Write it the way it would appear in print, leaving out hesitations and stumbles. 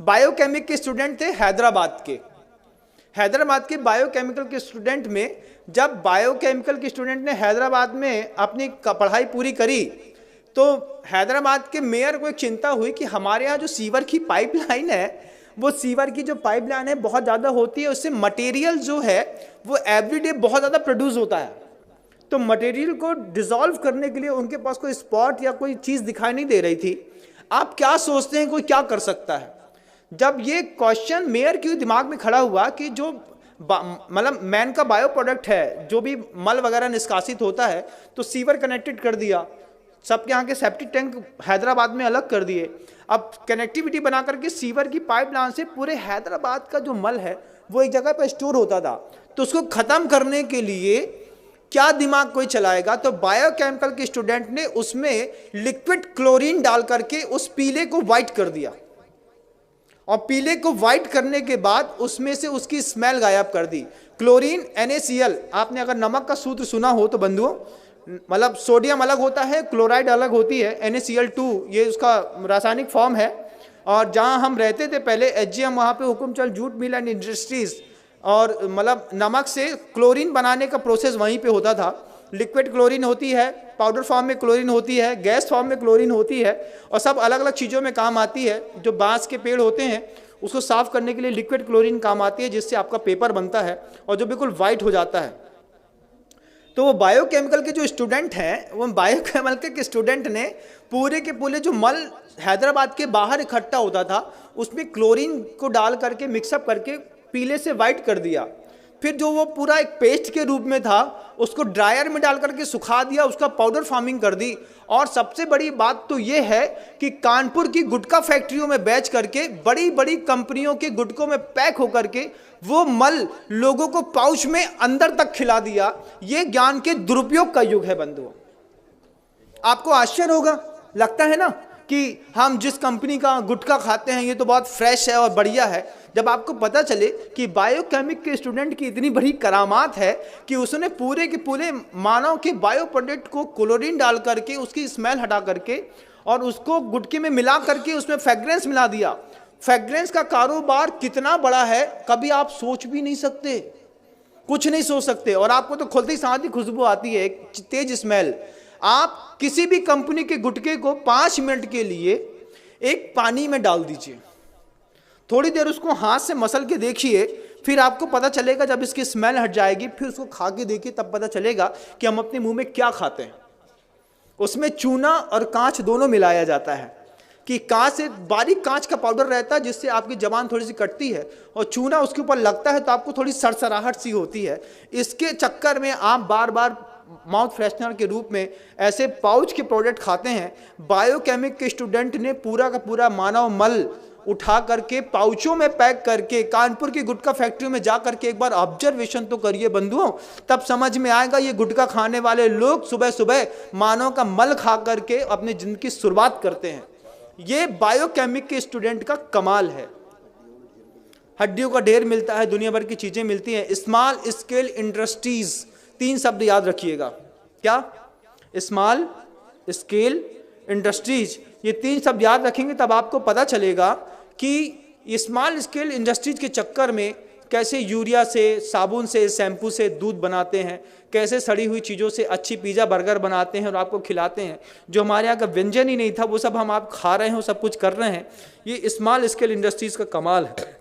Biochemic के student थे हैदराबाद के बायोकेमिकल के स्टूडेंट में, जब बायोकेमिकल के स्टूडेंट ने हैदराबाद में अपनी पढ़ाई पूरी करी तो हैदराबाद के मेयर को एक चिंता हुई कि हमारे यहाँ जो सीवर की पाइपलाइन है, वो सीवर की जो पाइपलाइन है बहुत ज़्यादा होती है, उससे मटेरियल जो है वो एवरीडे बहुत ज़्यादा प्रोड्यूस होता है। तो मटेरियल को डिसॉल्व करने के लिए उनके पास कोई स्पॉट या कोई चीज़ दिखाई नहीं दे रही थी। आप क्या सोचते हैं कोई क्या कर सकता है? जब ये क्वेश्चन मेयर के दिमाग में खड़ा हुआ कि जो मतलब मैन का बायो प्रोडक्ट है, जो भी मल वगैरह निष्कासित होता है, तो सीवर कनेक्टेड कर दिया, सबके यहाँ के सेप्टिक टैंक हैदराबाद में अलग कर दिए। अब कनेक्टिविटी बना करके सीवर की पाइपलाइन से पूरे हैदराबाद का जो मल है वो एक जगह पर स्टोर होता था, तो उसको ख़त्म करने के लिए क्या दिमाग कोई चलाएगा? तो बायोकेमिकल के स्टूडेंट ने उसमें लिक्विड क्लोरीन डाल करके उस पीले को वाइट कर दिया, और पीले को वाइट करने के बाद उसमें से उसकी स्मेल गायब कर दी। क्लोरीन NaCl, आपने अगर नमक का सूत्र सुना हो तो बंधुओं, मतलब सोडियम अलग होता है, क्लोराइड अलग होती है, NaCl2 ये उसका रासायनिक फॉर्म है। और जहाँ हम रहते थे पहले HGM, वहाँ पे Hukumchand jute mill and industries, और मतलब नमक से क्लोरीन बनाने का प्रोसेस वहीं पे होता था। लिक्विड क्लोरीन होती है, पाउडर फॉर्म में क्लोरीन होती है, गैस फॉर्म में क्लोरीन होती है, और सब अलग अलग चीज़ों में काम आती है। जो बांस के पेड़ होते हैं उसको साफ करने के लिए लिक्विड क्लोरीन काम आती है, जिससे आपका पेपर बनता है और जो बिल्कुल वाइट हो जाता है। तो वो बायोकेमिकल के जो स्टूडेंट हैं, वो बायोकेमिकल के स्टूडेंट ने पूरे के पूरे जो मल हैदराबाद के बाहर इकट्ठा होता था उसमें क्लोरीन को डाल करके मिक्सअप करके पीले से वाइट कर दिया। फिर जो वो पूरा एक पेस्ट के रूप में था उसको ड्रायर में डाल करके सुखा दिया, उसका पाउडर फार्मिंग कर दी। और सबसे बड़ी बात तो ये है कि कानपुर की गुटखा फैक्ट्रियों में बेच करके, बड़ी बड़ी कंपनियों के गुटकों में पैक होकर के वो मल लोगों को पाउच में अंदर तक खिला दिया। ये ज्ञान के दुरुपयोग का युग है बंधुओं। आपको आश्चर्य होगा, लगता है ना कि हम जिस कंपनी का गुटखा खाते हैं ये तो बहुत फ्रेश है और बढ़िया है। जब आपको पता चले कि बायोकेमिक के स्टूडेंट की इतनी बड़ी करामात है कि उसने पूरे के पूरे मानव के बायो प्रोडक्ट को क्लोरीन डाल करके उसकी स्मेल हटा करके और उसको गुटके में मिला करके उसमें फ्रेग्रेंस मिला दिया। फ्रेग्रेंस का कारोबार कितना बड़ा है कभी आप सोच भी नहीं सकते, कुछ नहीं सोच सकते। और आपको तो खुलते ही साथ ही खुशबू आती है, एक तेज स्मेल। आप किसी भी कंपनी के गुटके को 5 मिनट के लिए एक पानी में डाल दीजिए, थोड़ी देर उसको हाथ से मसल के देखिए, फिर आपको पता चलेगा, जब इसकी स्मेल हट जाएगी फिर उसको खा के देखिए, तब पता चलेगा कि हम अपने मुंह में क्या खाते हैं। उसमें चूना और कांच दोनों मिलाया जाता है कि कांच से बारीक कांच का पाउडर रहता है जिससे आपकी जबान थोड़ी सी कटती है, और चूना उसके ऊपर लगता है तो आपको थोड़ी सरसराहट सी होती है। इसके चक्कर में आप बार बार माउथ फ्रेशनर के रूप में ऐसे पाउच के प्रोडक्ट खाते हैं। बायोकेमिक के स्टूडेंट ने पूरा का पूरा मानव मल उठा करके पाउचों में पैक करके कानपुर की गुटखा फैक्ट्री में जा करके एक बार ऑब्जर्वेशन तो करिए बंधुओं, तब समझ में आएगा ये गुटखा खाने वाले लोग सुबह सुबह मानव का मल खा करके अपनी जिंदगी की शुरुआत करते हैं। ये बायोकेमिक के स्टूडेंट का कमाल है। हड्डियों का ढेर मिलता है, दुनिया भर की चीजें मिलती हैं। स्मॉल स्केल इंडस्ट्रीज, 3 शब्द याद रखिएगा। क्या? स्मॉल स्केल इंडस्ट्रीज, ये 3 शब्द याद रखेंगे तब आपको पता चलेगा कि स्मॉल स्केल इंडस्ट्रीज के चक्कर में कैसे यूरिया से, साबुन से, शैम्पू से दूध बनाते हैं, कैसे सड़ी हुई चीज़ों से अच्छी पिज़्ज़ा बर्गर बनाते हैं और आपको खिलाते हैं। जो हमारे यहाँ का व्यंजन ही नहीं था वो सब हम आप खा रहे हैं, वो सब कुछ कर रहे हैं। ये स्मॉल स्केल इंडस्ट्रीज़ का कमाल है।